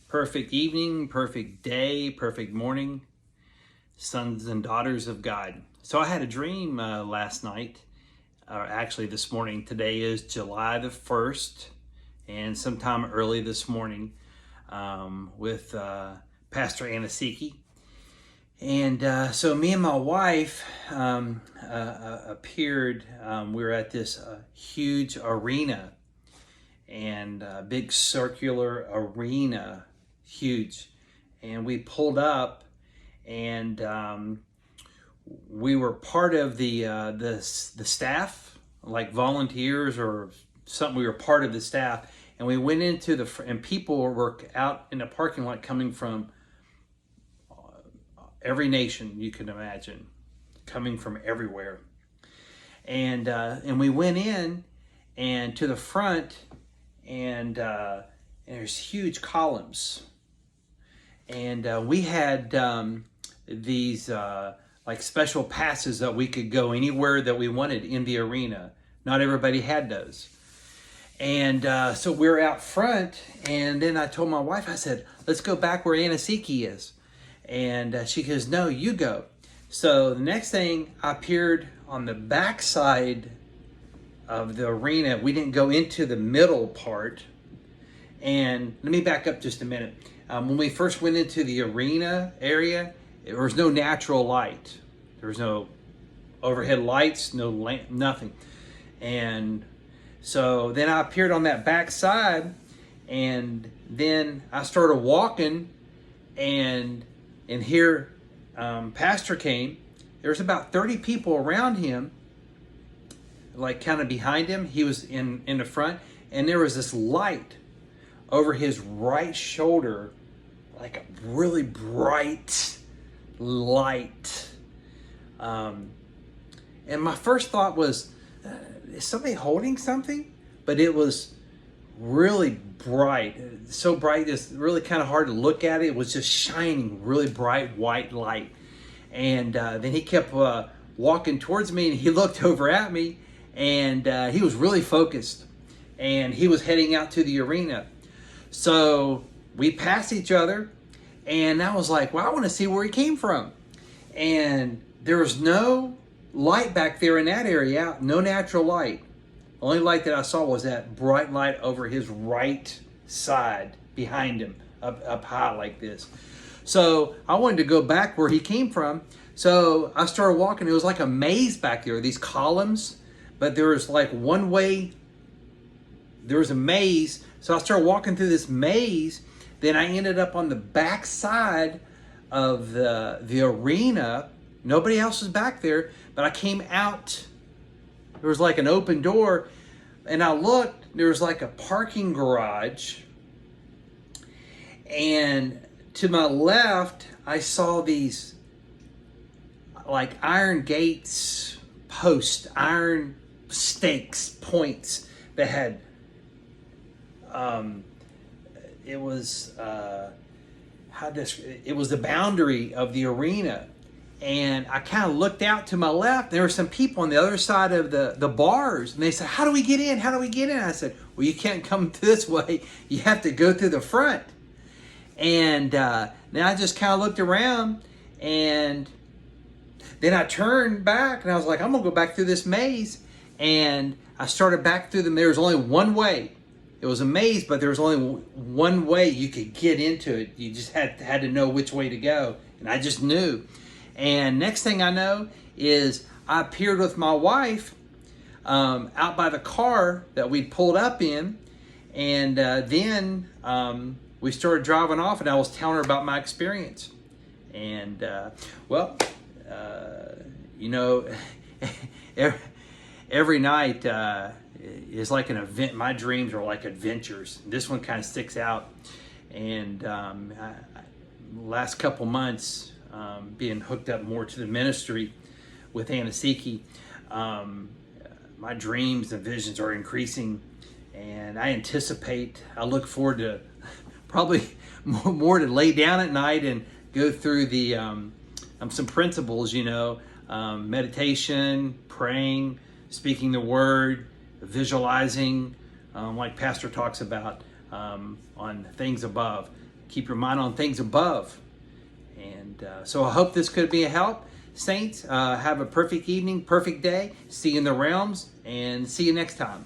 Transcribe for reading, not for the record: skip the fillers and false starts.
Perfect evening, perfect day, perfect morning, sons and daughters of God. So I had a dream last night, or actually this morning. Today is July the 1st, and sometime early this morning with Pastor Anosike. And so me and my wife appeared, we were at this huge arena, and big circular arena, huge. And we pulled up, and we were part of the staff, like volunteers or something. We were part of the staff, and we went into and people were out in the parking lot coming from every nation you can imagine, coming from everywhere. And we went in and to the front, and there's huge columns. And we had these like special passes that we could go anywhere that we wanted in the arena. Not everybody had those. And so we're out front, and then I told my wife, I said, let's go back where Anosike is. And she goes, no, you go. So the next thing, I appeared on the back side of the arena. We didn't go into the middle part. And let me back up just a minute. When we first went into the arena area, there was no natural light. There was no overhead lights, no lamp, nothing. And so then I appeared on that back side, and then I started walking, and here Pastor came. There was about 30 people around him, like kind of behind him. He was in the front, and there was this light over his right shoulder, like a really bright light. And my first thought was, is somebody holding something? But it was really bright. So bright, it's really kind of hard to look at it. It was just shining, really bright white light. And then he kept walking towards me, and he looked over at me, and he was really focused. And he was heading out to the arena. So we passed each other, and I was like, well, I want to see where he came from. And there was no light back there in that area, no natural light. The only light that I saw was that bright light over his right side behind him, up high like this. So I wanted to go back where he came from. So I started walking. It was like a maze back there, these columns, but there was like one way. There was a maze. So I started walking through this maze. Then I ended up on the back side of the arena. Nobody else was back there, but I came out. There was like an open door, and I looked. There was like a parking garage, and to my left, I saw these like iron gates, posts, iron stakes, points that had. It was it was the boundary of the arena, and I kind of looked out to my left. There were some people on the other side of the bars, and they said, "How do we get in? How do we get in?" I said, "Well, you can't come this way. You have to go through the front." And then I just kind of looked around, and then I turned back, and I was like, "I'm gonna go back through this maze." And I started back through them. There was only one way. It was a maze, but there was only one way you could get into it. You just had to know which way to go. And I just knew. And next thing I know is I appeared with my wife out by the car that we'd pulled up in. And then we started driving off, and I was telling her about my experience. And, you know, every night is like an event. My dreams are like adventures. This one kind of sticks out. And last couple months, being hooked up more to the ministry with Anosike, my dreams and visions are increasing. And I look forward to probably more to lay down at night and go through the some principles, meditation, praying, speaking the word, visualizing, like Pastor talks about on things above. Keep your mind on things above. And so I hope this could be a help. Saints, have a perfect evening, perfect day. See you in the realms, and see you next time.